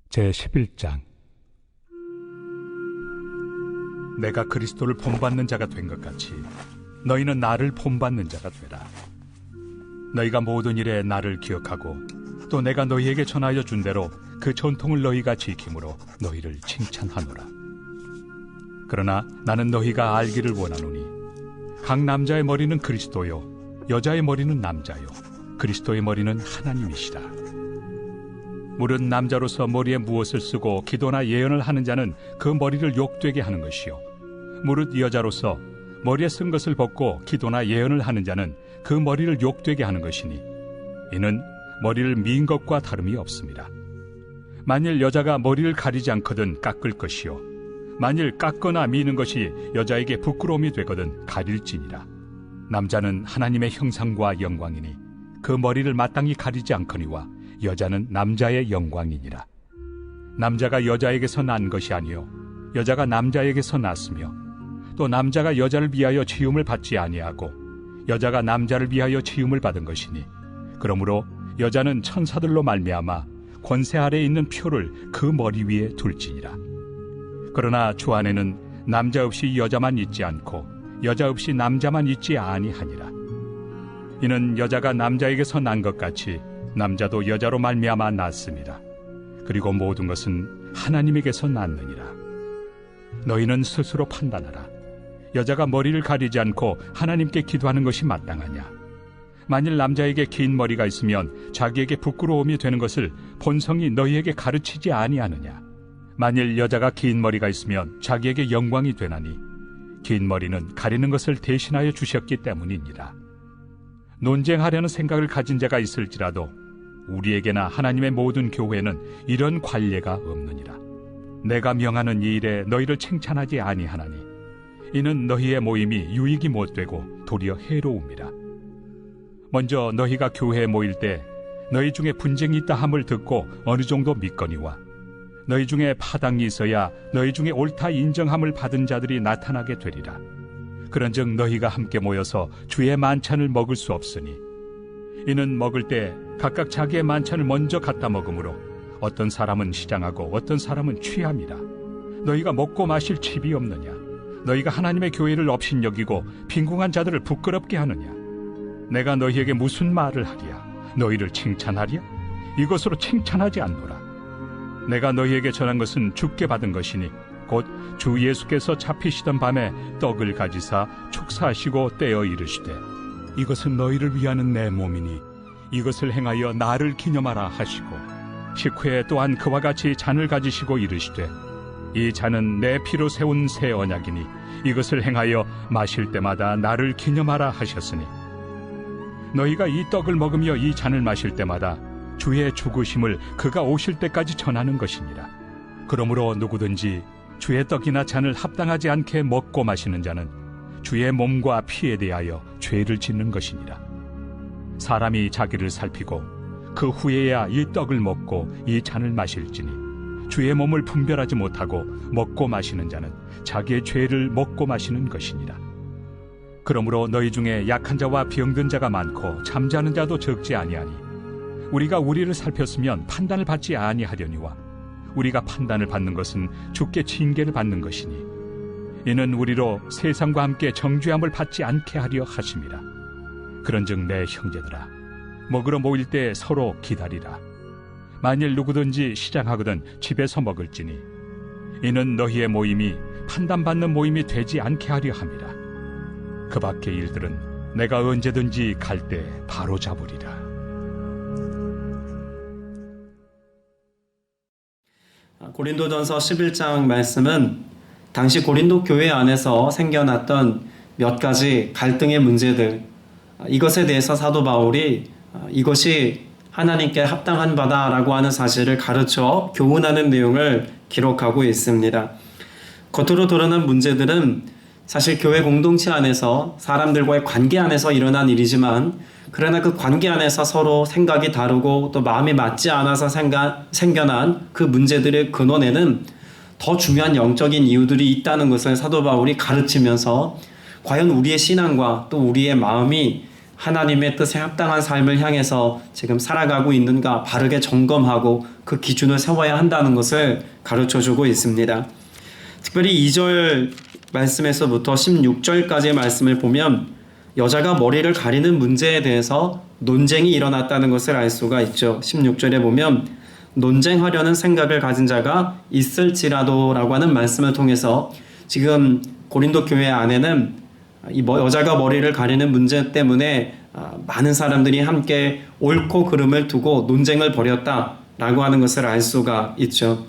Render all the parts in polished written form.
제11장. 내가 그리스도를 본받는 자가 된 것 같이 너희는 나를 본받는 자가 되라. 너희가 모든 일에 나를 기억하고 또 내가 너희에게 전하여 준 대로 그 전통을 너희가 지킴으로 너희를 칭찬하노라. 그러나 나는 너희가 알기를 원하노니 각 남자의 머리는 그리스도요 여자의 머리는 남자요 그리스도의 머리는 하나님이시라. 물은 남자로서 머리에 무엇을 쓰고 기도나 예언을 하는 자는 그 머리를 욕되게 하는 것이요, 무릇 여자로서 머리에 쓴 것을 벗고 기도나 예언을 하는 자는 그 머리를 욕되게 하는 것이니 이는 머리를 민 것과 다름이 없습니다. 만일 여자가 머리를 가리지 않거든 깎을 것이요, 만일 깎거나 미는 것이 여자에게 부끄러움이 되거든 가릴지니라. 남자는 하나님의 형상과 영광이니 그 머리를 마땅히 가리지 않거니와 여자는 남자의 영광이니라. 남자가 여자에게서 난 것이 아니요 여자가 남자에게서 났으며 또 남자가 여자를 위하여 지음을 받지 아니하고 여자가 남자를 위하여 지음을 받은 것이니, 그러므로 여자는 천사들로 말미암아 권세 아래에 있는 표를 그 머리 위에 둘지니라. 그러나 주 안에는 남자 없이 여자만 있지 않고 여자 없이 남자만 있지 아니하니라. 이는 여자가 남자에게서 난 것 같이 남자도 여자로 말미암아 났습니다. 그리고 모든 것은 하나님에게서 났느니라. 너희는 스스로 판단하라. 여자가 머리를 가리지 않고 하나님께 기도하는 것이 마땅하냐? 만일 남자에게 긴 머리가 있으면 자기에게 부끄러움이 되는 것을 본성이 너희에게 가르치지 아니하느냐? 만일 여자가 긴 머리가 있으면 자기에게 영광이 되나니 긴 머리는 가리는 것을 대신하여 주셨기 때문이니라. 논쟁하려는 생각을 가진 자가 있을지라도 우리에게나 하나님의 모든 교회는 이런 관례가 없느니라. 내가 명하는 이 일에 너희를 칭찬하지 아니하나니 이는 너희의 모임이 유익이 못되고 도리어 해로움이라. 먼저 너희가 교회에 모일 때 너희 중에 분쟁이 있다 함을 듣고 어느 정도 믿거니와 너희 중에 파당이 있어야 너희 중에 옳다 인정함을 받은 자들이 나타나게 되리라. 그런즉 너희가 함께 모여서 주의 만찬을 먹을 수 없으니 이는 먹을 때 각각 자기의 만찬을 먼저 갖다 먹으므로 어떤 사람은 시장하고 어떤 사람은 취함이라. 너희가 먹고 마실 칩이 없느냐? 너희가 하나님의 교회를 업신여기고 빈궁한 자들을 부끄럽게 하느냐? 내가 너희에게 무슨 말을 하랴? 너희를 칭찬하랴? 이것으로 칭찬하지 않노라. 내가 너희에게 전한 것은 주께 받은 것이니 곧 주 예수께서 잡히시던 밤에 떡을 가지사 축사하시고 떼어 이르시되 이것은 너희를 위하는 내 몸이니 이것을 행하여 나를 기념하라 하시고, 식후에 또한 그와 같이 잔을 가지시고 이르시되 이 잔은 내 피로 세운 새 언약이니 이것을 행하여 마실 때마다 나를 기념하라 하셨으니, 너희가 이 떡을 먹으며 이 잔을 마실 때마다 주의 죽으심을 그가 오실 때까지 전하는 것이니라. 그러므로 누구든지 주의 떡이나 잔을 합당하지 않게 먹고 마시는 자는 주의 몸과 피에 대하여 죄를 짓는 것이니라. 사람이 자기를 살피고 그 후에야 이 떡을 먹고 이 잔을 마실지니 주의 몸을 분별하지 못하고 먹고 마시는 자는 자기의 죄를 먹고 마시는 것이니라. 그러므로 너희 중에 약한 자와 병든 자가 많고 잠자는 자도 적지 아니하니 우리가 우리를 살폈으면 판단을 받지 아니하려니와 우리가 판단을 받는 것은 주께 징계를 받는 것이니 이는 우리로 세상과 함께 정죄함을 받지 않게 하려 하심이라. 그런즉 내 형제들아, 먹으러 모일 때 서로 기다리라. 만일 누구든지 시장하거든 집에서 먹을지니 이는 너희의 모임이 판단받는 모임이 되지 않게 하려 함이라. 그 밖의 일들은 내가 언제든지 갈 때 바로 잡으리라. 고린도전서 11장 말씀은 당시 고린도 교회 안에서 생겨났던 몇 가지 갈등의 문제들, 이것에 대해서 사도 바울이 이것이 하나님께 합당한 바다라고 하는 사실을 가르쳐 교훈하는 내용을 기록하고 있습니다. 겉으로 드러난 문제들은 사실 교회 공동체 안에서 사람들과의 관계 안에서 일어난 일이지만, 그러나 그 관계 안에서 서로 생각이 다르고 또 마음이 맞지 않아서 생겨난 그 문제들의 근원에는 더 중요한 영적인 이유들이 있다는 것을 사도 바울이 가르치면서 과연 우리의 신앙과 또 우리의 마음이 하나님의 뜻에 합당한 삶을 향해서 지금 살아가고 있는가 바르게 점검하고 그 기준을 세워야 한다는 것을 가르쳐주고 있습니다. 특별히 2절 말씀에서부터 16절까지의 말씀을 보면 여자가 머리를 가리는 문제에 대해서 논쟁이 일어났다는 것을 알 수가 있죠. 16절에 보면 논쟁하려는 생각을 가진 자가 있을지라도 라고 하는 말씀을 통해서 지금 고린도 교회 안에는 이 여자가 머리를 가리는 문제 때문에 많은 사람들이 함께 옳고 그름을 두고 논쟁을 벌였다라고 하는 것을 알 수가 있죠.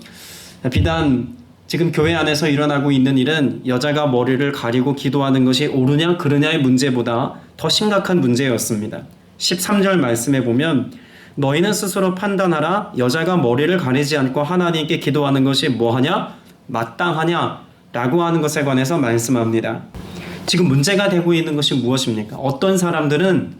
비단 지금 교회 안에서 일어나고 있는 일은 여자가 머리를 가리고 기도하는 것이 옳으냐 그르냐의 문제보다 더 심각한 문제였습니다. 13절 말씀에 보면 너희는 스스로 판단하라. 여자가 머리를 가리지 않고 하나님께 기도하는 것이 뭐하냐? 마땅하냐? 라고 하는 것에 관해서 말씀합니다. 지금 문제가 되고 있는 것이 무엇입니까? 어떤 사람들은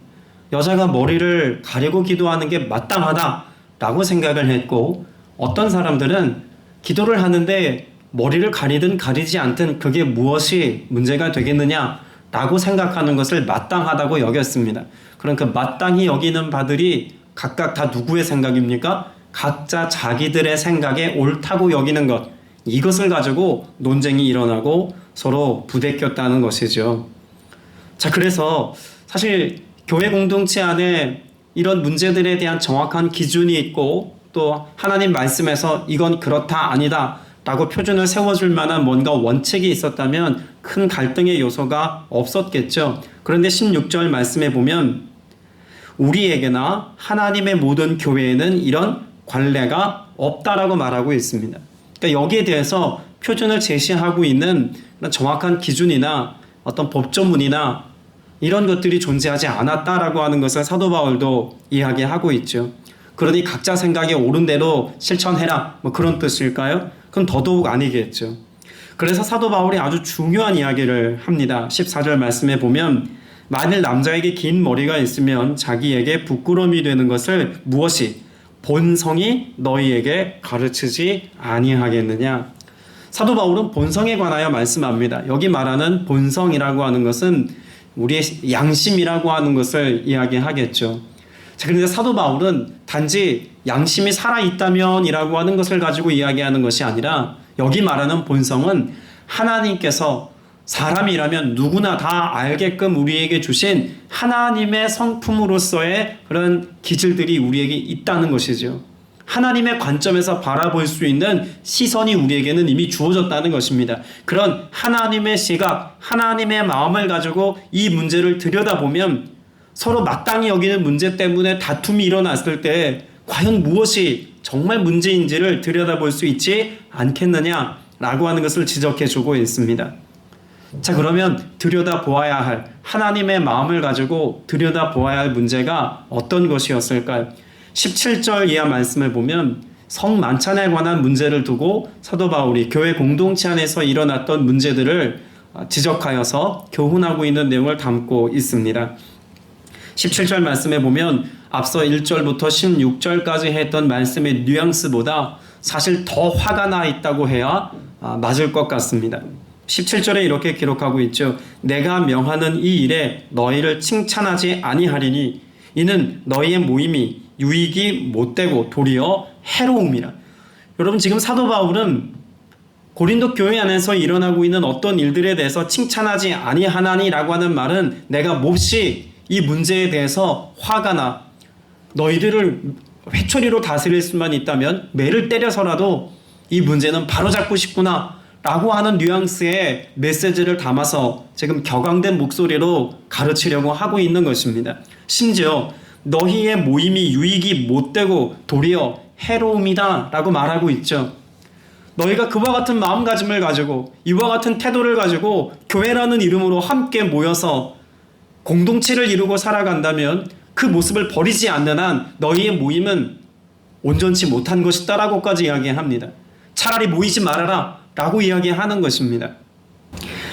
여자가 머리를 가리고 기도하는 게 마땅하다라고 생각을 했고, 어떤 사람들은 기도를 하는데 머리를 가리든 가리지 않든 그게 무엇이 문제가 되겠느냐라고 생각하는 것을 마땅하다고 여겼습니다. 그럼 그 마땅히 여기는 바들이 각각 다 누구의 생각입니까? 각자 자기들의 생각에 옳다고 여기는 것, 이것을 가지고 논쟁이 일어나고 서로 부대꼈다는 것이죠. 자, 그래서 사실 교회 공동체 안에 이런 문제들에 대한 정확한 기준이 있고 또 하나님 말씀에서 이건 그렇다 아니다 라고 표준을 세워줄 만한 뭔가 원칙이 있었다면 큰 갈등의 요소가 없었겠죠. 그런데 16절 말씀에 보면 우리에게나 하나님의 모든 교회에는 이런 관례가 없다라고 말하고 있습니다. 그러니까 여기에 대해서 표준을 제시하고 있는 정확한 기준이나 어떤 법조문이나 이런 것들이 존재하지 않았다라고 하는 것을 사도 바울도 이야기하고 있죠. 그러니 각자 생각에 옳은 대로 실천해라, 뭐 그런 뜻일까요? 그건 더더욱 아니겠죠. 그래서 사도 바울이 아주 중요한 이야기를 합니다. 14절 말씀에 보면 만일 남자에게 긴 머리가 있으면 자기에게 부끄러움이 되는 것을 무엇이 본성이 너희에게 가르치지 아니하겠느냐. 사도 바울은 본성에 관하여 말씀합니다. 여기 말하는 본성이라고 하는 것은 우리의 양심이라고 하는 것을 이야기하겠죠. 자, 그런데 사도 바울은 단지 양심이 살아있다면이라고 하는 것을 가지고 이야기하는 것이 아니라 여기 말하는 본성은 하나님께서 사람이라면 누구나 다 알게끔 우리에게 주신 하나님의 성품으로서의 그런 기질들이 우리에게 있다는 것이죠. 하나님의 관점에서 바라볼 수 있는 시선이 우리에게는 이미 주어졌다는 것입니다. 그런 하나님의 시각, 하나님의 마음을 가지고 이 문제를 들여다보면 서로 마땅히 여기는 문제 때문에 다툼이 일어났을 때 과연 무엇이 정말 문제인지를 들여다볼 수 있지 않겠느냐라고 하는 것을 지적해주고 있습니다. 자, 그러면 들여다보아야 할 하나님의 마음을 가지고 들여다보아야 할 문제가 어떤 것이었을까요? 17절 이하 말씀을 보면 성만찬에 관한 문제를 두고 사도 바울이 교회 공동체 안에서 일어났던 문제들을 지적하여서 교훈하고 있는 내용을 담고 있습니다. 17절 말씀에 보면 앞서 1절부터 16절까지 했던 말씀의 뉘앙스보다 사실 더 화가 나 있다고 해야 맞을 것 같습니다. 17절에 이렇게 기록하고 있죠. 내가 명하는 이 일에 너희를 칭찬하지 아니하리니 이는 너희의 모임이 유익이 못되고 도리어 해로움이라. 여러분, 지금 사도 바울은 고린도 교회 안에서 일어나고 있는 어떤 일들에 대해서 칭찬하지 아니하나니라고 하는 말은 내가 몹시 이 문제에 대해서 화가 나 너희들을 회초리로 다스릴 수만 있다면 매를 때려서라도 이 문제는 바로잡고 싶구나 라고 하는 뉘앙스의 메시지를 담아서 지금 격앙된 목소리로 가르치려고 하고 있는 것입니다. 심지어 너희의 모임이 유익이 못되고 도리어 해로움이다 라고 말하고 있죠. 너희가 그와 같은 마음가짐을 가지고 이와 같은 태도를 가지고 교회라는 이름으로 함께 모여서 공동체를 이루고 살아간다면 그 모습을 버리지 않는 한 너희의 모임은 온전치 못한 것이다 라고까지 이야기합니다. 차라리 모이지 말아라 라고 이야기하는 것입니다.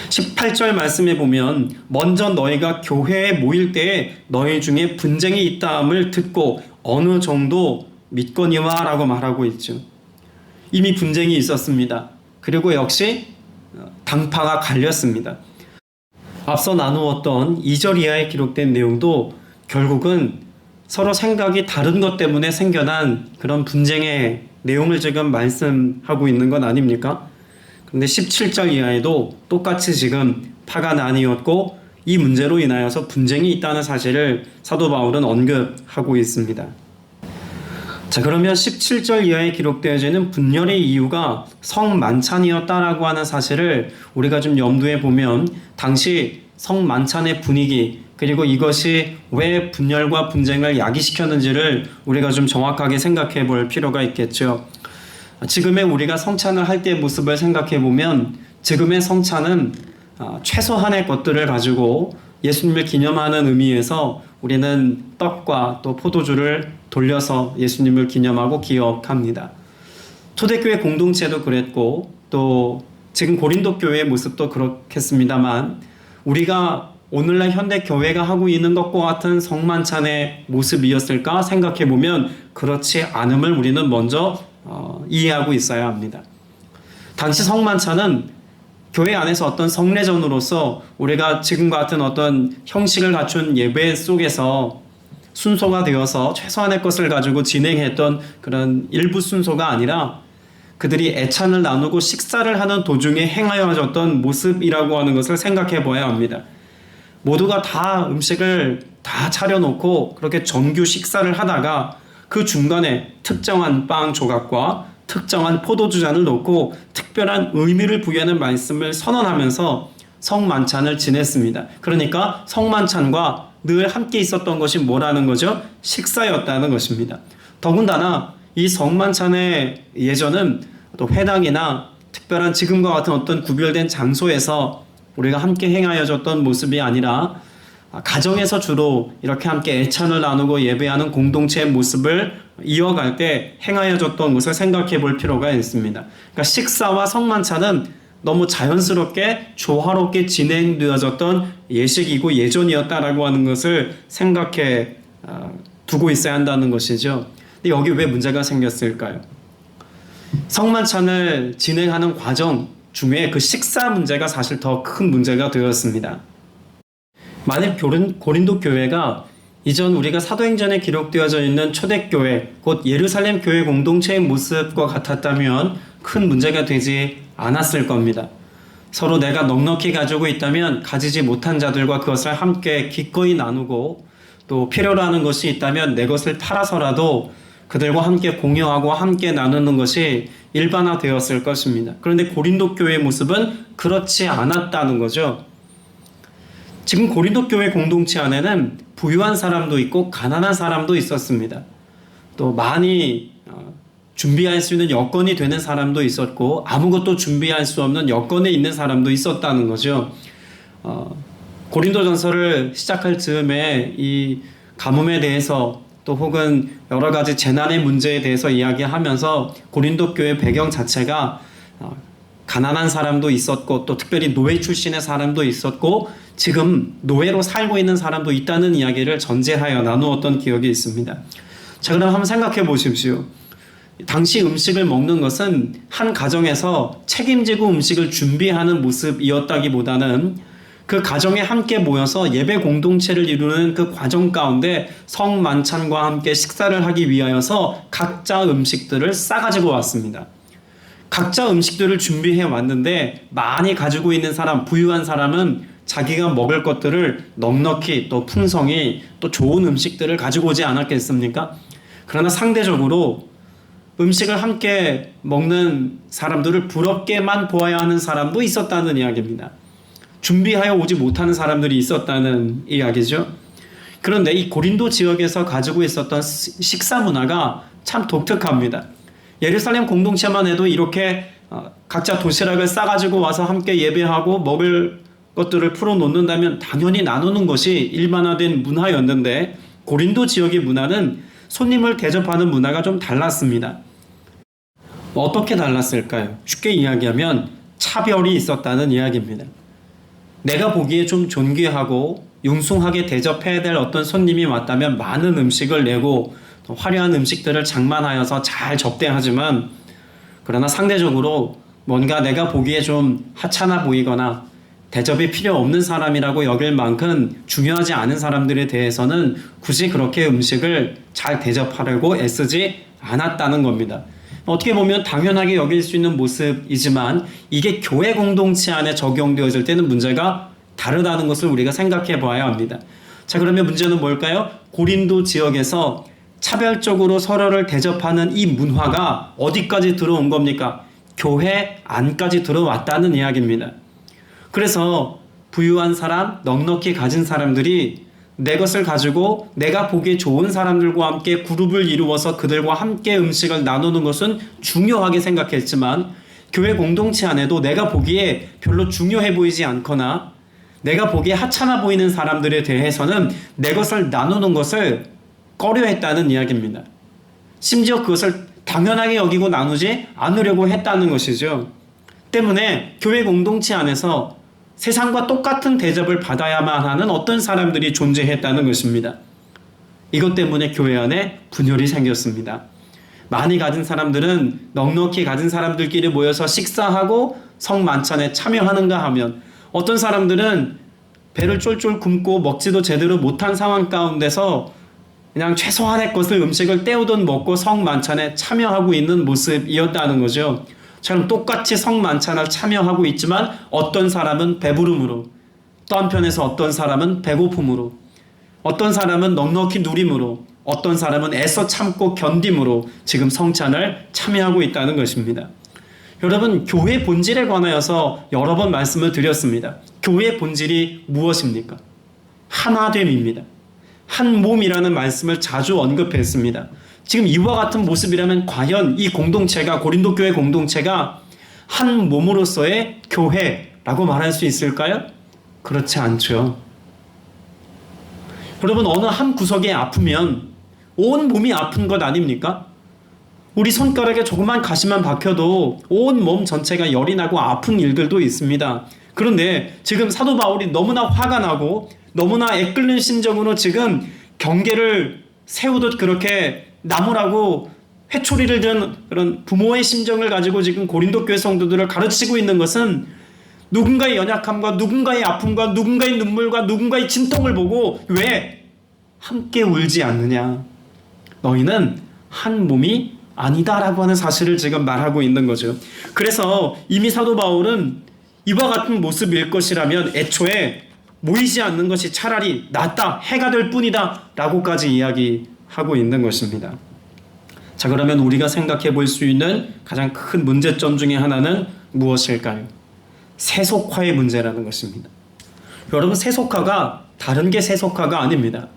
18절 말씀에 보면 먼저 너희가 교회에 모일 때에 너희 중에 분쟁이 있다함을 듣고 어느 정도 믿거니와 라고 말하고 있죠. 이미 분쟁이 있었습니다. 그리고 역시 당파가 갈렸습니다. 앞서 나누었던 2절 이하에 기록된 내용도 결국은 서로 생각이 다른 것 때문에 생겨난 그런 분쟁의 내용을 지금 말씀하고 있는 건 아닙니까? 그런데 17절 이하에도 똑같이 지금 파가 나뉘었고 이 문제로 인하여서 분쟁이 있다는 사실을 사도 바울은 언급하고 있습니다. 자, 그러면 17절 이하에 기록되어지는 분열의 이유가 성만찬이었다라고 하는 사실을 우리가 좀 염두에 보면 당시 성만찬의 분위기 그리고 이것이 왜 분열과 분쟁을 야기시켰는지를 우리가 좀 정확하게 생각해 볼 필요가 있겠죠. 지금의 우리가 성찬을 할 때의 모습을 생각해 보면 지금의 성찬은 최소한의 것들을 가지고 예수님을 기념하는 의미에서 우리는 떡과 또 포도주를 돌려서 예수님을 기념하고 기억합니다. 초대교회 공동체도 그랬고 또 지금 고린도 교회의 모습도 그렇겠습니다만 우리가 오늘날 현대 교회가 하고 있는 것과 같은 성만찬의 모습이었을까 생각해 보면 그렇지 않음을 우리는 먼저 이해하고 있어야 합니다. 당시 성만찬은 교회 안에서 어떤 성례전으로서 우리가 지금과 같은 어떤 형식을 갖춘 예배 속에서 순서가 되어서 최소한의 것을 가지고 진행했던 그런 일부 순서가 아니라 그들이 애찬을 나누고 식사를 하는 도중에 행하여졌던 모습이라고 하는 것을 생각해 봐야 합니다. 모두가 다 음식을 다 차려놓고 그렇게 정규 식사를 하다가 그 중간에 특정한 빵 조각과 특정한 포도주 잔을 놓고 특별한 의미를 부여하는 말씀을 선언하면서 성만찬을 지냈습니다. 그러니까 성만찬과 늘 함께 있었던 것이 뭐라는 거죠? 식사였다는 것입니다. 더군다나 이 성만찬의 예전은 또 회당이나 특별한 지금과 같은 어떤 구별된 장소에서 우리가 함께 행하여졌던 모습이 아니라 가정에서 주로 이렇게 함께 애찬을 나누고 예배하는 공동체의 모습을 이어갈 때 행하여졌던 것을 생각해 볼 필요가 있습니다. 그러니까 식사와 성만찬은 너무 자연스럽게 조화롭게 진행되어졌던 예식이고 예전이었다라고 하는 것을 생각해 두고 있어야 한다는 것이죠. 근데 여기 왜 문제가 생겼을까요? 성만찬을 진행하는 과정 중에 그 식사 문제가 사실 더 큰 문제가 되었습니다. 만일 고린도 교회가 이전 우리가 사도행전에 기록되어져 있는 초대교회 곧 예루살렘 교회 공동체의 모습과 같았다면 큰 문제가 되지 않았을 겁니다. 서로 내가 넉넉히 가지고 있다면 가지지 못한 자들과 그것을 함께 기꺼이 나누고 또 필요로 하는 것이 있다면 내 것을 팔아서라도 그들과 함께 공유하고 함께 나누는 것이 일반화되었을 것입니다. 그런데 고린도 교회의 모습은 그렇지 않았다는 거죠. 지금 고린도 교회 공동체 안에는 부유한 사람도 있고 가난한 사람도 있었습니다. 또 많이 준비할 수 있는 여건이 되는 사람도 있었고 아무것도 준비할 수 없는 여건에 있는 사람도 있었다는 거죠. 고린도전서를 시작할 즈음에 이 가뭄에 대해서 또 혹은 여러 가지 재난의 문제에 대해서 이야기하면서 고린도 교회 배경 자체가 가난한 사람도 있었고 또 특별히 노예 출신의 사람도 있었고 지금 노예로 살고 있는 사람도 있다는 이야기를 전제하여 나누었던 기억이 있습니다. 자, 그럼 한번 생각해 보십시오. 당시 음식을 먹는 것은 한 가정에서 책임지고 음식을 준비하는 모습이었다기보다는 그 가정에 함께 모여서 예배 공동체를 이루는 그 과정 가운데 성만찬과 함께 식사를 하기 위하여서 각자 음식들을 싸가지고 왔습니다. 각자 음식들을 준비해 왔는데 많이 가지고 있는 사람, 부유한 사람은 자기가 먹을 것들을 넉넉히 또 풍성히 또 좋은 음식들을 가지고 오지 않았겠습니까? 그러나 상대적으로 음식을 함께 먹는 사람들을 부럽게만 보아야 하는 사람도 있었다는 이야기입니다. 준비하여 오지 못하는 사람들이 있었다는 이야기죠. 그런데 이 고린도 지역에서 가지고 있었던 식사 문화가 참 독특합니다. 예루살렘 공동체만 해도 이렇게 각자 도시락을 싸가지고 와서 함께 예배하고 먹을 것들을 풀어놓는다면 당연히 나누는 것이 일반화된 문화였는데 고린도 지역의 문화는 손님을 대접하는 문화가 좀 달랐습니다. 어떻게 달랐을까요? 쉽게 이야기하면 차별이 있었다는 이야기입니다. 내가 보기에 좀 존귀하고 융숭하게 대접해야 될 어떤 손님이 왔다면 많은 음식을 내고 화려한 음식들을 장만하여서 잘 접대하지만 그러나 상대적으로 뭔가 내가 보기에 좀 하찮아 보이거나 대접이 필요 없는 사람이라고 여길 만큼 중요하지 않은 사람들에 대해서는 굳이 그렇게 음식을 잘 대접하려고 애쓰지 않았다는 겁니다. 어떻게 보면 당연하게 여길 수 있는 모습이지만 이게 교회 공동체 안에 적용되어질 때는 문제가 다르다는 것을 우리가 생각해 봐야 합니다. 자, 그러면 문제는 뭘까요? 고린도 지역에서 차별적으로 서로를 대접하는 이 문화가 어디까지 들어온 겁니까? 교회 안까지 들어왔다는 이야기입니다. 그래서 부유한 사람, 넉넉히 가진 사람들이 내 것을 가지고 내가 보기에 좋은 사람들과 함께 그룹을 이루어서 그들과 함께 음식을 나누는 것은 중요하게 생각했지만 교회 공동체 안에도 내가 보기에 별로 중요해 보이지 않거나 내가 보기에 하찮아 보이는 사람들에 대해서는 내 것을 나누는 것을 꺼려했다는 이야기입니다. 심지어 그것을 당연하게 여기고 나누지 않으려고 했다는 것이죠. 때문에 교회 공동체 안에서 세상과 똑같은 대접을 받아야만 하는 어떤 사람들이 존재했다는 것입니다. 이것 때문에 교회 안에 분열이 생겼습니다. 많이 가진 사람들은 넉넉히 가진 사람들끼리 모여서 식사하고 성만찬에 참여하는가 하면 어떤 사람들은 배를 쫄쫄 굶고 먹지도 제대로 못한 상황 가운데서 그냥 최소한의 것을 음식을 때우던 먹고 성만찬에 참여하고 있는 모습이었다는 거죠. 처럼 똑같이 성만찬을 참여하고 있지만 어떤 사람은 배부름으로, 또 한편에서 어떤 사람은 배고픔으로, 어떤 사람은 넉넉히 누림으로, 어떤 사람은 애써 참고 견딤으로 지금 성찬을 참여하고 있다는 것입니다. 여러분, 교회 본질에 관하여서 여러 번 말씀을 드렸습니다. 교회 본질이 무엇입니까? 하나됨입니다. 한 몸이라는 말씀을 자주 언급했습니다. 지금 이와 같은 모습이라면 과연 이 공동체가, 고린도 교회 공동체가 한 몸으로서의 교회라고 말할 수 있을까요? 그렇지 않죠. 여러분, 어느 한 구석이 아프면 온 몸이 아픈 것 아닙니까? 우리 손가락에 조그만 가시만 박혀도 온 몸 전체가 열이 나고 아픈 일들도 있습니다. 그런데 지금 사도 바울이 너무나 화가 나고 너무나 애끓는 심정으로 지금 경계를 세우듯 그렇게 나무라고 회초리를 든 그런 부모의 심정을 가지고 지금 고린도 교회 성도들을 가르치고 있는 것은 누군가의 연약함과 누군가의 아픔과 누군가의 눈물과 누군가의 진통을 보고 왜 함께 울지 않느냐? 너희는 한 몸이 아니다라고 하는 사실을 지금 말하고 있는 거죠. 그래서 이미 사도 바울은 이와 같은 모습일 것이라면 애초에 모이지 않는 것이 차라리 낫다, 해가 될 뿐이다 라고까지 이야기하고 있는 것입니다. 자, 그러면 우리가 생각해 볼 수 있는 가장 큰 문제점 중에 하나는 무엇일까요? 세속화의 문제라는 것입니다. 여러분, 세속화가 다른 게 세속화가 아닙니다.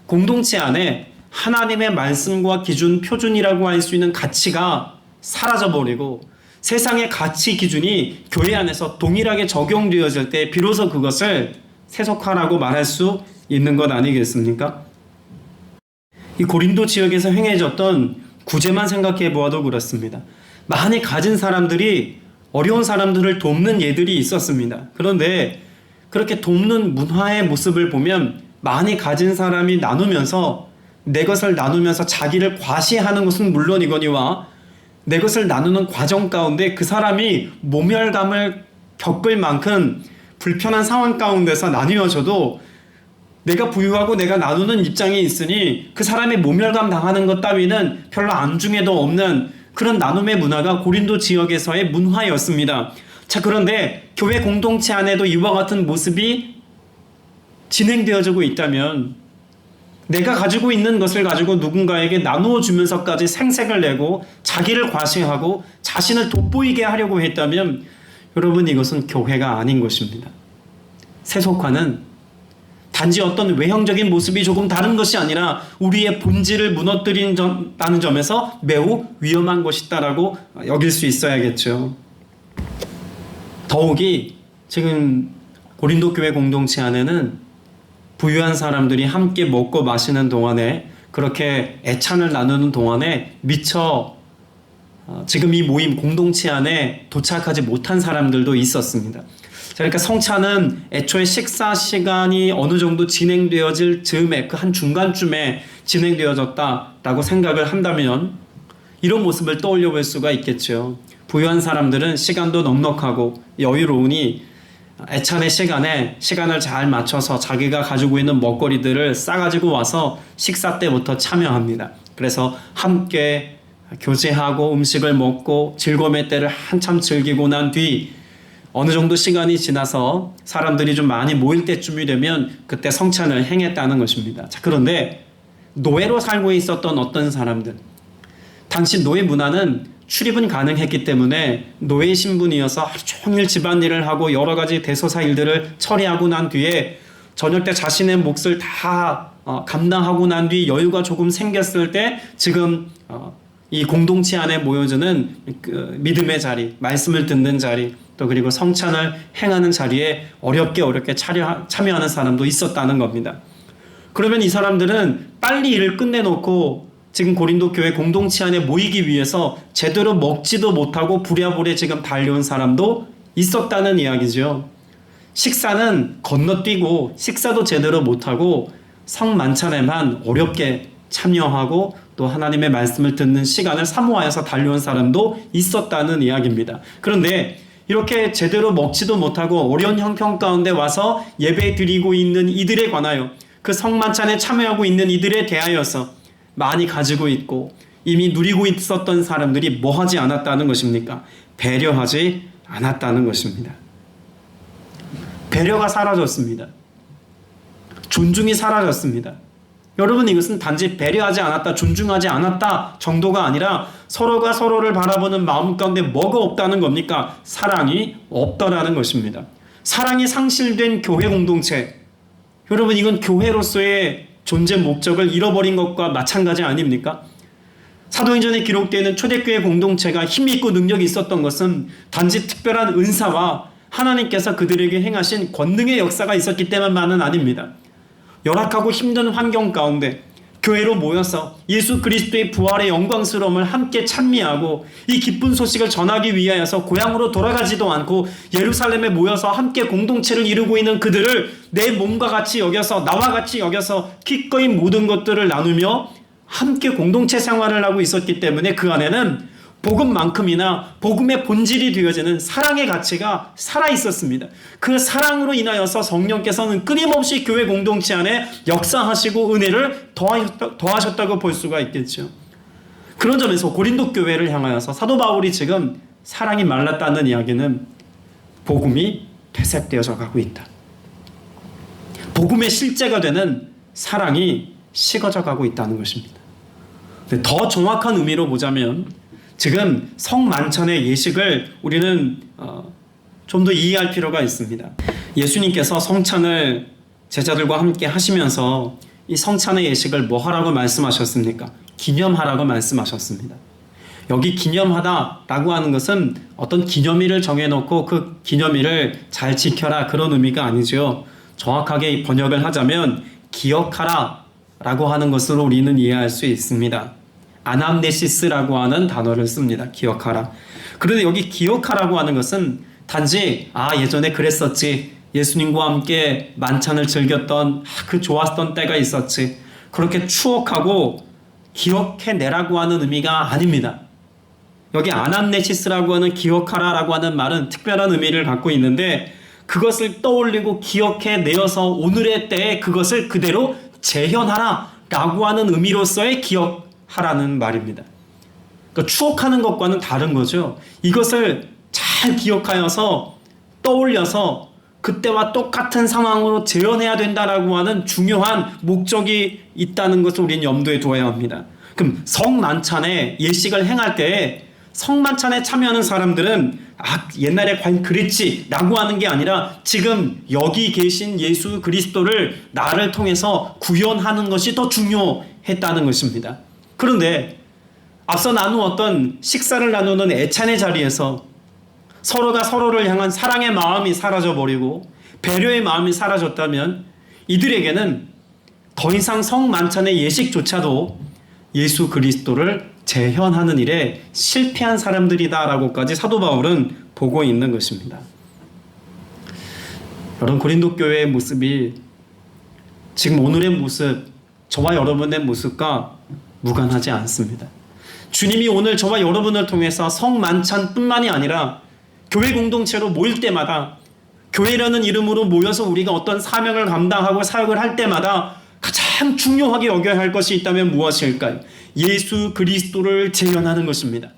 공동체 안에 하나님의 말씀과 기준, 표준이라고 할 수 있는 가치가 사라져버리고 세상의 가치 기준이 교회 안에서 동일하게 적용되어질 때 비로소 그것을 세속화라고 말할 수 있는 것 아니겠습니까? 이 고린도 지역에서 행해졌던 구제만 생각해 보아도 그렇습니다. 많이 가진 사람들이 어려운 사람들을 돕는 예들이 있었습니다. 그런데 그렇게 돕는 문화의 모습을 보면 많이 가진 사람이 나누면서 내 것을 나누면서 자기를 과시하는 것은 물론이거니와 내 것을 나누는 과정 가운데 그 사람이 모멸감을 겪을 만큼 불편한 상황 가운데서 나뉘어져도 내가 부유하고 내가 나누는 입장에 있으니 그 사람이 모멸감 당하는 것 따위는 별로 안중에도 없는 그런 나눔의 문화가 고린도 지역에서의 문화였습니다. 자, 그런데 교회 공동체 안에도 이와 같은 모습이 진행되어지고 있다면 내가 가지고 있는 것을 가지고 누군가에게 나누어 주면서까지 생색을 내고 자기를 과시하고 자신을 돋보이게 하려고 했다면 여러분, 이것은 교회가 아닌 것입니다. 세속화는 단지 어떤 외형적인 모습이 조금 다른 것이 아니라 우리의 본질을 무너뜨린다는 점에서 매우 위험한 것이다라고 여길 수 있어야겠죠. 더욱이 지금 고린도 교회 공동체 안에는 부유한 사람들이 함께 먹고 마시는 동안에, 그렇게 애찬을 나누는 동안에 미처 지금 이 모임 공동체 안에 도착하지 못한 사람들도 있었습니다. 그러니까 성찬은 애초에 식사 시간이 어느 정도 진행되어질 즈음에 그 한 중간쯤에 진행되어졌다라고 생각을 한다면 이런 모습을 떠올려 볼 수가 있겠죠. 부유한 사람들은 시간도 넉넉하고 여유로우니 애찬의 시간을 잘 맞춰서 자기가 가지고 있는 먹거리들을 싸가지고 와서 식사 때부터 참여합니다. 그래서 함께 교제하고 음식을 먹고 즐거움의 때를 한참 즐기고 난 뒤 어느 정도 시간이 지나서 사람들이 좀 많이 모일 때쯤이 되면 그때 성찬을 행했다는 것입니다. 자, 그런데 노예로 살고 있었던 어떤 사람들, 당시 노예 문화는 출입은 가능했기 때문에 노예 신분이어서 하루 종일 집안일을 하고 여러 가지 대소사 일들을 처리하고 난 뒤에 저녁 때 자신의 몫을 다 감당하고 난 뒤 여유가 조금 생겼을 때 지금 이 공동체 안에 모여주는 그 믿음의 자리, 말씀을 듣는 자리, 또 그리고 성찬을 행하는 자리에 어렵게 참여하는 사람도 있었다는 겁니다. 그러면 이 사람들은 빨리 일을 끝내놓고 지금 고린도 교회 공동체 안에 모이기 위해서 제대로 먹지도 못하고 부랴부랴 지금 달려온 사람도 있었다는 이야기죠. 식사는 건너뛰고 식사도 제대로 못하고 성만찬에만 어렵게 참여하고 또 하나님의 말씀을 듣는 시간을 사모하여서 달려온 사람도 있었다는 이야기입니다. 그런데 이렇게 제대로 먹지도 못하고 어려운 형편 가운데 와서 예배 드리고 있는 이들에 관하여 그 성만찬에 참여하고 있는 이들에 대하여서 많이 가지고 있고 이미 누리고 있었던 사람들이 뭐 하지 않았다는 것입니까? 배려하지 않았다는 것입니다. 배려가 사라졌습니다. 존중이 사라졌습니다. 여러분, 이것은 단지 배려하지 않았다, 존중하지 않았다 정도가 아니라 서로가 서로를 바라보는 마음 가운데 뭐가 없다는 겁니까? 사랑이 없더라는 것입니다. 사랑이 상실된 교회 공동체, 여러분, 이건 교회로서의 존재 목적을 잃어버린 것과 마찬가지 아닙니까? 사도행전에 기록되는 초대교회 공동체가 힘이 있고 능력이 있었던 것은 단지 특별한 은사와 하나님께서 그들에게 행하신 권능의 역사가 있었기 때문만은 아닙니다. 열악하고 힘든 환경 가운데 교회로 모여서 예수 그리스도의 부활의 영광스러움을 함께 찬미하고 이 기쁜 소식을 전하기 위하여서 고향으로 돌아가지도 않고 예루살렘에 모여서 함께 공동체를 이루고 있는 그들을 내 몸과 같이 여겨서 나와 같이 여겨서 기꺼이 모든 것들을 나누며 함께 공동체 생활을 하고 있었기 때문에 그 안에는 복음만큼이나 복음의 본질이 되어지는 사랑의 가치가 살아있었습니다. 그 사랑으로 인하여서 성령께서는 끊임없이 교회 공동체 안에 역사하시고 은혜를 더하셨다고 볼 수가 있겠죠. 그런 점에서 고린도 교회를 향하여서 사도 바울이 지금 사랑이 말랐다는 이야기는 복음이 퇴색되어져 가고 있다. 복음의 실제가 되는 사랑이 식어져 가고 있다는 것입니다. 더 정확한 의미로 보자면 지금 성만찬의 예식을 우리는 좀 더 이해할 필요가 있습니다. 예수님께서 성찬을 제자들과 함께 하시면서 이 성찬의 예식을 뭐 하라고 말씀하셨습니까? 기념하라고 말씀하셨습니다. 여기 기념하다라고 하는 것은 어떤 기념일을 정해놓고 그 기념일을 잘 지켜라 그런 의미가 아니죠. 정확하게 번역을 하자면 기억하라 라고 하는 것으로 우리는 이해할 수 있습니다. 아남네시스라고 하는 단어를 씁니다. 기억하라. 그런데 여기 기억하라고 하는 것은 단지 예전에 그랬었지, 예수님과 함께 만찬을 즐겼던 그 좋았던 때가 있었지, 그렇게 추억하고 기억해내라고 하는 의미가 아닙니다. 여기 아남네시스라고 하는 기억하라라고 하는 말은 특별한 의미를 갖고 있는데 그것을 떠올리고 기억해내어서 오늘의 때에 그것을 그대로 재현하라 라고 하는 의미로서의 기억하라는 말입니다. 그러니까 추억하는 것과는 다른 거죠. 이것을 잘 기억하여서 떠올려서 그때와 똑같은 상황으로 재현해야 된다라고 하는 중요한 목적이 있다는 것을 우리는 염두에 두어야 합니다. 그럼 성만찬에 예식을 행할 때 성만찬에 참여하는 사람들은 옛날에 과연 그랬지 라고 하는 게 아니라 지금 여기 계신 예수 그리스도를 나를 통해서 구현하는 것이 더 중요했다는 것입니다. 그런데 앞서 나누었던 식사를 나누는 애찬의 자리에서 서로가 서로를 향한 사랑의 마음이 사라져버리고 배려의 마음이 사라졌다면 이들에게는 더 이상 성만찬의 예식조차도 예수 그리스도를 재현하는 일에 실패한 사람들이다라고까지 사도 바울은 보고 있는 것입니다. 여러분, 고린도 교회의 모습이 지금 오늘의 모습, 저와 여러분의 모습과 무관하지 않습니다. 주님이 오늘 저와 여러분을 통해서 성만찬뿐만이 아니라 교회 공동체로 모일 때마다 교회라는 이름으로 모여서 우리가 어떤 사명을 감당하고 사역을 할 때마다 가장 중요하게 여겨야 할 것이 있다면 무엇일까요? 예수 그리스도를 재현하는 것입니다.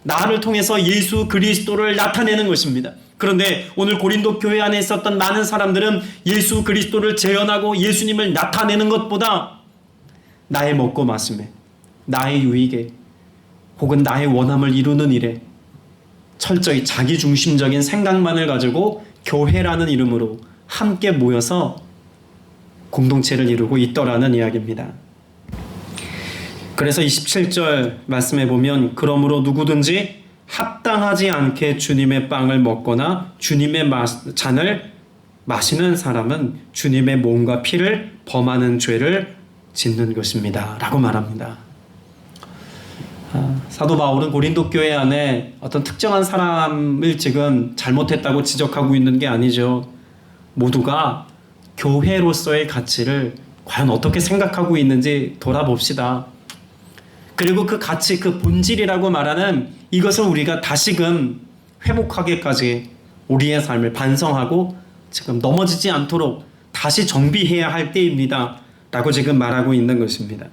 나를 통해서 예수 그리스도를 나타내는 것입니다. 그런데 오늘 고린도 교회 안에 있었던 많은 사람들은 예수 그리스도를 재현하고 예수님을 나타내는 것보다 나의 먹고 마심에, 나의 유익에, 혹은 나의 원함을 이루는 일에 철저히 자기중심적인 생각만을 가지고 교회라는 이름으로 함께 모여서 공동체를 이루고 있더라는 이야기입니다. 그래서 27절 말씀에 보면 그러므로 누구든지 합당하지 않게 주님의 빵을 먹거나 주님의 잔을 마시는 사람은 주님의 몸과 피를 범하는 죄를 짓는 것입니다 라고 말합니다. 사도 바울은 고린도 교회 안에 어떤 특정한 사람을 지금 잘못했다고 지적하고 있는 게 아니죠. 모두가 교회로서의 가치를 과연 어떻게 생각하고 있는지 돌아봅시다. 그리고 그 가치, 그 본질이라고 말하는 이것을 우리가 다시금 회복하기까지 우리의 삶을 반성하고 지금 넘어지지 않도록 다시 정비해야 할 때입니다 라고 지금 말하고 있는 것입니다.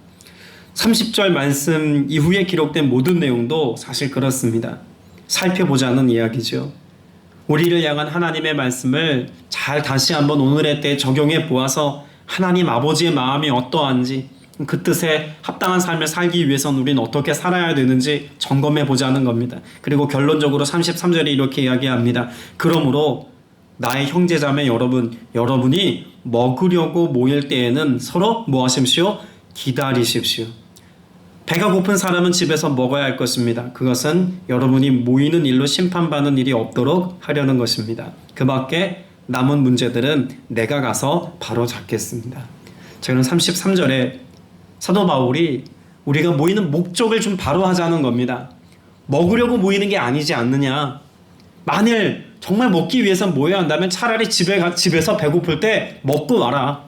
30절 말씀 이후에 기록된 모든 내용도 사실 그렇습니다. 살펴보자는 이야기죠. 우리를 향한 하나님의 말씀을 잘 다시 한번 오늘의 때에 적용해 보아서 하나님 아버지의 마음이 어떠한지, 그 뜻에 합당한 삶을 살기 위해서는 우리는 어떻게 살아야 되는지 점검해 보자는 겁니다. 그리고 결론적으로 33절에 이렇게 이야기합니다. 그러므로 나의 형제자매 여러분이 먹으려고 모일 때에는 서로 뭐 하십시오? 기다리십시오. 배가 고픈 사람은 집에서 먹어야 할 것입니다. 그것은 여러분이 모이는 일로 심판받는 일이 없도록 하려는 것입니다. 그 밖에 남은 문제들은 내가 가서 바로 잡겠습니다. 저는 33절에 사도 바울이 우리가 모이는 목적을 좀 바로 하자는 겁니다. 먹으려고 모이는 게 아니지 않느냐. 만일 정말 먹기 위해서 모여야 한다면 차라리 집에서 배고플 때 먹고 와라.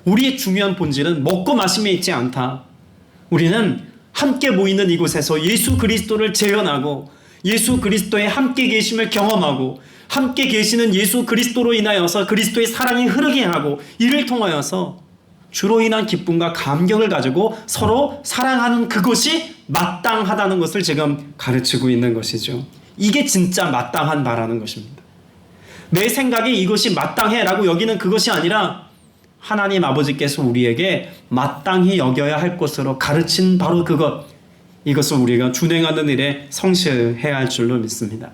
우리의 중요한 본질은 먹고 마심에 있지 않다. 우리는 함께 모이는 이곳에서 예수 그리스도를 재현하고 예수 그리스도의 함께 계심을 경험하고 함께 계시는 예수 그리스도로 인하여서 그리스도의 사랑이 흐르게 하고 이를 통하여서 주로 인한 기쁨과 감격을 가지고 서로 사랑하는 그것이 마땅하다는 것을 지금 가르치고 있는 것이죠. 이게 진짜 마땅한 바라는 것입니다. 내 생각에 이것이 마땅해라고 여기는 그것이 아니라 하나님 아버지께서 우리에게 마땅히 여겨야 할 것으로 가르친 바로 그것, 이것을 우리가 준행하는 일에 성실해야 할 줄로 믿습니다.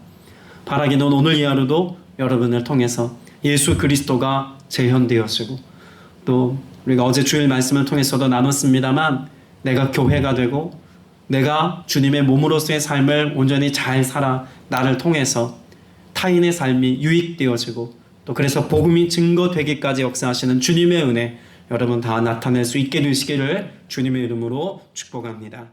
바라기는 오늘 이 하루도 여러분을 통해서 예수 그리스도가 재현되어지고 또 우리가 어제 주일 말씀을 통해서도 나눴습니다만 내가 교회가 되고 내가 주님의 몸으로서의 삶을 온전히 잘 살아 나를 통해서 타인의 삶이 유익되어지고 또 그래서 복음이 증거되기까지 역사하시는 주님의 은혜 여러분 다 나타낼 수 있게 되시기를 주님의 이름으로 축복합니다.